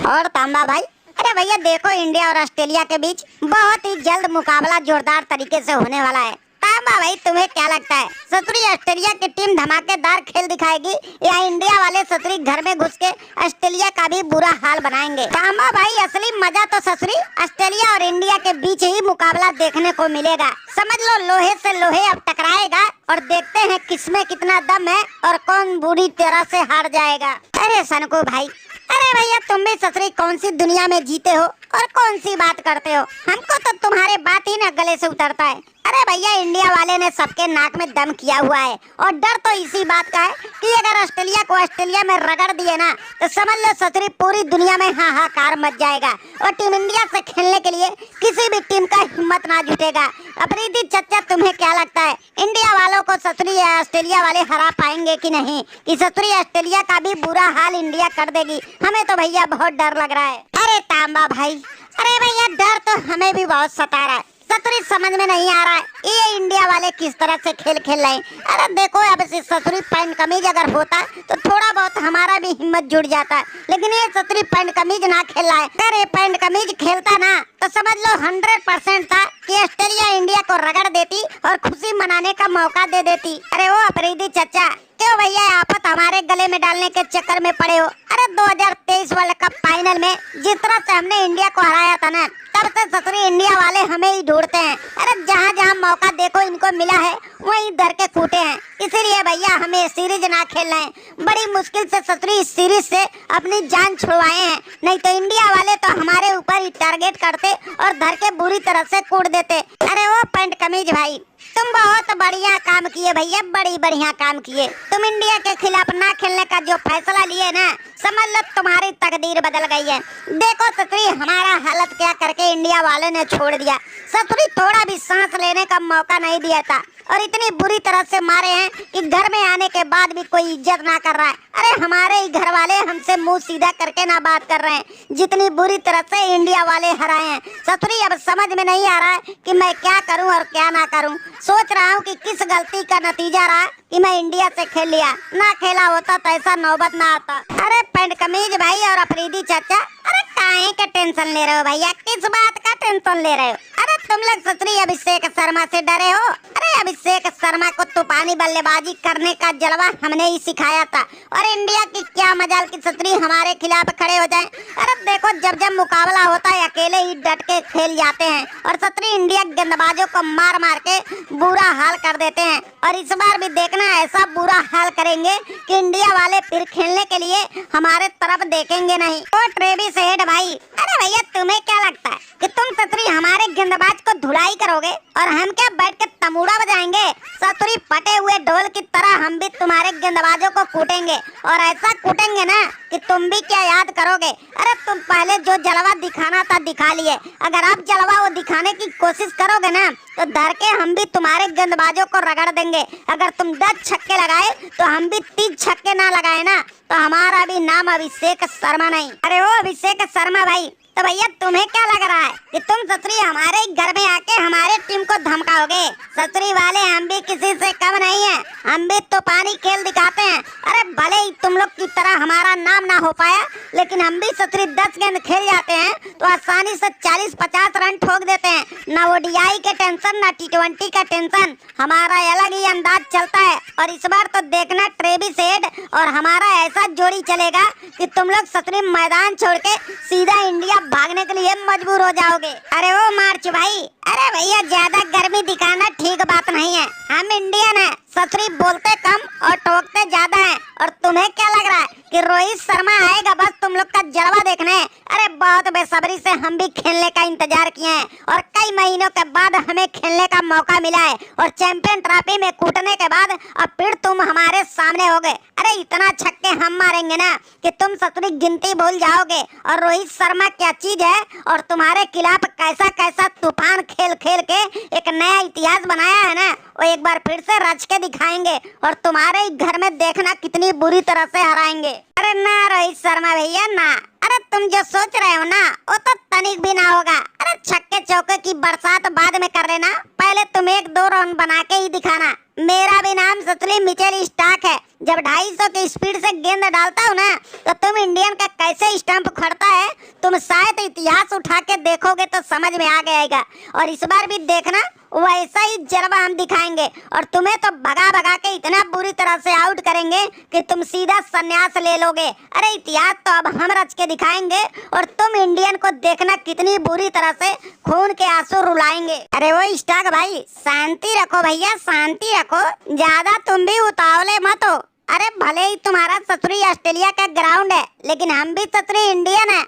और तांबा भाई, अरे भैया देखो, इंडिया और ऑस्ट्रेलिया के बीच बहुत ही जल्द मुकाबला जोरदार तरीके से होने वाला है। तांबा भाई, तुम्हें क्या लगता है, ससुरी ऑस्ट्रेलिया की टीम धमाकेदार खेल दिखाएगी या इंडिया वाले ससुरी घर में घुस के ऑस्ट्रेलिया का भी बुरा हाल बनाएंगे? तांबा भाई, असली मजा तो ससुरी ऑस्ट्रेलिया और इंडिया के बीच ही मुकाबला देखने को मिलेगा। समझ लो, लोहे से लोहे अब टकराएगा और देखते हैं किसमें कितना दम है और कौन बुरी तरह से हार जाएगा। अरे सनको भाई, अरे भैया, तुम भी ससुरी कौन सी दुनिया में जीते हो और कौन सी बात करते हो? हमको तो तुम्हारे बात ही ना गले से उतरता है। अरे भैया, इंडिया वाले ने सबके नाक में दम किया हुआ है और डर तो इसी बात का है कि अगर ऑस्ट्रेलिया को ऑस्ट्रेलिया में रगड़ दिए ना तो समझ लो ससुरी पूरी दुनिया में हाहाकार मच जाएगा और टीम इंडिया से खेलने के लिए किसी भी टीम का हिम्मत ना जुटेगा। अफरीदी चचा, तुम्हें क्या लगता है, इंडिया वालों को ससुरी ऑस्ट्रेलिया वाले हरा पाएंगे कि नहीं, कि ससुरी ऑस्ट्रेलिया का भी बुरा हाल इंडिया कर देगी? हमें तो भैया बहुत डर लग रहा है। अरे तांबा भाई, अरे भैया, डर तो हमें भी बहुत सता रहा है। ससुरी समझ में नहीं आ रहा है ये इंडिया वाले किस तरह से खेल खेल रहे हैं। अरे देखो, अब ससुरी पैंट कमीज अगर होता तो थोड़ा बहुत हमारा भी हिम्मत जुड़ जाता, लेकिन ये ससुरी पैंट कमीज ना खेल रहा है। अगर ये पैंट कमीज खेलता ना तो समझ लो 100% था कि ऑस्ट्रेलिया इंडिया को रगड़ देती और खुशी मनाने का मौका दे देती। अरे वो अफरीदी चचा, क्यों भैया आफत हमारे गले में डालने के चक्कर में पड़े हो? अरे 2023 वर्ल्ड कप फाइनल में जिस तरह से हमने इंडिया को हराया था ना, तब से ससुरी इंडिया वाले हमें ही ढूंढते हैं। अरे जहाँ जहाँ मौका देखो इनको मिला है वहीं डर के कूटे हैं। इसीलिए भैया हमें सीरीज ना खेल रहे हैं। बड़ी मुश्किल से ससुरी इस सीरीज से अपनी जान छुड़वाए हैं, नहीं तो इंडिया वाले तो हमारे ऊपर ही टारगेट करते और धर के बुरी तरह से कूट देते। अरे वो पैंट कमीज भाई, तुम बहुत बढ़िया काम किए भैया, बड़ी बढ़िया काम किए। तुम इंडिया के खिलाफ ना खेलने का जो फैसला लिए ना, समझ लो तुम्हारी तकदीर बदल गई है। देखो ससुरी, हमारा हालत क्या करके इंडिया वाले ने छोड़ दिया। ससुरी थोड़ा भी सांस लेने का मौका नहीं दिया था और इतनी बुरी तरह से मारे हैं कि घर में आने के बाद भी कोई इज्जत ना कर रहा है। अरे हमारे ही घर वाले हमसे मुंह सीधा करके ना बात कर रहे हैं, जितनी बुरी तरह से इंडिया वाले हराए हैं। ससुरी, अब समझ में नहीं आ रहा है कि मैं क्या करूं और क्या ना करूं। सोच रहा हूं कि किस गलती का नतीजा रहा कि मैं इंडिया से खेल लिया, ना खेला होता तो ऐसा नौबत ना आता। अरे पैंट कमीज भाई और अफरीदी चाचा, अरे काहे का टेंशन ले रहे हो भैया, किस बात का टेंशन ले रहे हो? अरे तुम लोग ससुरी अभिषेक शर्मा से डरे हो? अरे अभिषेक शर्मा को तूफानी बल्लेबाजी करने का जलवा हमने ही सिखाया था और इंडिया की क्या मजाल की ससुरी हमारे खिलाफ खड़े हो जाए। अरे देखो, जब जब मुकाबला होता है अकेले ही डट के खेल जाते हैं और ससुरी इंडिया गेंदबाजों को मार मार के बुरा हाल कर देते हैं। और इस बार भी देखना, ऐसा बुरा हाल करेंगे कि इंडिया वाले फिर खेलने के लिए हमारे तरफ देखेंगे नहीं। ओ ट्रेविस हेड भाई, अरे भैया तुम्हें क्या लगता है कि तुम ससुरी हमारे गेंदबाज को धुलाई करोगे और हम क्या बैठ के तमूड़ा बजाएंगे? ससुरी फटे हुए ढोल की तरह हम भी तुम्हारे गेंदबाजों को कूटेंगे और ऐसा कूटेंगे ना कि तुम भी क्या याद करोगे। अरे तुम पहले जो जलवा दिखाना था दिखा लिए, अगर आप जलवा वो दिखाने की कोशिश करोगे ना तो धर के हम भी तुम्हारे गेंदबाजों को रगड़ देंगे। अगर तुम 10 छक्के लगाए तो हम भी 30 छक्के ना लगाए ना तो हमारा भी नाम अभिषेक शर्मा नहीं। अरे वो अभिषेक शर्मा भाई, तो भैया तुम्हें क्या लग रहा है कि तुम ससुरी हमारे घर में आके हमारे टीम को धमकाओगे? ससुरी वाले हम भी किसी से कम नहीं है, हम भी तो पानी खेल दिखाते हैं। अरे भले ही तुम लोग की तरह हमारा नाम ना हो पाया, लेकिन हम भी ससुरी 10 गेंद खेल जाते हैं तो आसानी से 40-50 रन ठोक देते हैं। ना ODI के टेंशन, ना T20 का टेंशन, हमारा अलग ही अंदाज चलता है। और इस बार तो देखना ट्रेविस हेड और हमारा ऐसा जोड़ी चलेगा कि तुम लोग ससुरी मैदान छोड़ के सीधा इंडिया भागने के लिए मजबूर हो जाओगे। अरे वो मार्च भाई, अरे भैया ज्यादा गर्मी दिखाना ठीक बात नहीं है। हम इंडियन है, ससुरी बोलते कम और ठोकते ज्यादा है। और तुम्हें क्या लग रहा है कि रोहित शर्मा आएगा बस तुम लोग का जलवा देखने? अरे बहुत बेसब्री से हम भी खेलने का इंतजार किए हैं और कई महीनों के बाद हमें खेलने का मौका मिला है और चैंपियन ट्रॉफी में कूटने के बाद अब फिर तुम हमारे सामने होगे। अरे इतना छक्के हम मारेंगे ना कि तुम ससुरी गिनती भूल जाओगे और रोहित शर्मा क्या चीज है और तुम्हारे खिलाफ कैसा कैसा तूफान खेल खेल के एक नया इतिहास बनाया है ना, वो एक बार फिर से रच के दिखाएंगे और तुम्हारे घर में देखना कितनी बुरी तरह से हराएंगे। अरे ना रोहित शर्मा भैया ना, अरे तुम जो सोच रहे हो ना वो तो तनिक भी ना होगा। अरे छक्के चौके की बरसात बाद में कर लेना, पहले तुम 1-2 रन बना के ही दिखाना। मेरा भी नाम सचुली मिचेल स्टार्क है। जब 250 की स्पीड से गेंद डालता हूँ ना, तो तुम इंडियन का कैसे स्टंप खड़ता है तुम शायद इतिहास उठा के देखोगे तो समझ में आ जाएगा। और इस बार भी देखना वैसा ही जलवा हम दिखाएंगे और तुम्हें तो भगा भगा के इतना बुरी तरह से आउट करेंगे कि तुम सीधा संन्यास ले लोगे। अरे इतिहास तो अब हम रच के दिखाएंगे और तुम इंडियन को देखना कितनी बुरी तरह से खून के आंसू रुलाएंगे। अरे वो स्टार्क भाई शांति रखो भैया, शांति रखो, ज्यादा तुम भी उतावले मत हो। अरे भले ही तुम्हारा ससुरी ऑस्ट्रेलिया का ग्राउंड है, लेकिन हम भी ससुरी इंडियन है।